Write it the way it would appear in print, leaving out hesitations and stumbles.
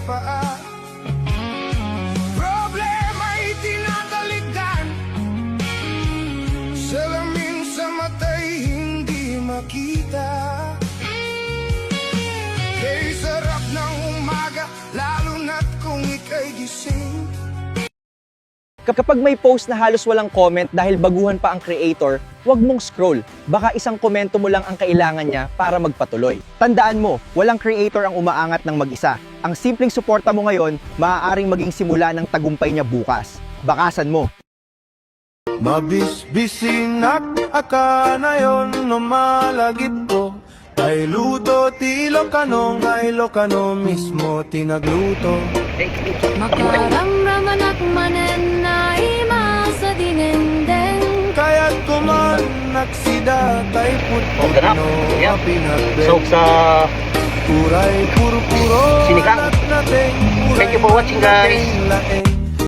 paa. Problema'y tinataligan, salamin sa mata'y hindi makita. Kay sarap ng umaga, lalo na't kung ika'y gising. Kapag may post na halos walang comment dahil baguhan pa ang creator, huwag mong scroll. Baka isang komento mo lang ang kailangan niya para magpatuloy. Tandaan mo, walang creator ang umaangat ng mag-isa. Ang simpleng suporta mo ngayon, maaaring maging simula ng tagumpay niya bukas. Bakasan mo. Mabisbisin at akana yon no malagip ko. Ay luto ti Ilocano, ay Ilocano mismo tinagluto. Makaramraman at manen na ima sa dinendeng. Kaya't kuman naksida tay putput no pinagbe. So sa Puray puro-puro Sinigang. natin. Thank you for watching, guys. Laeng.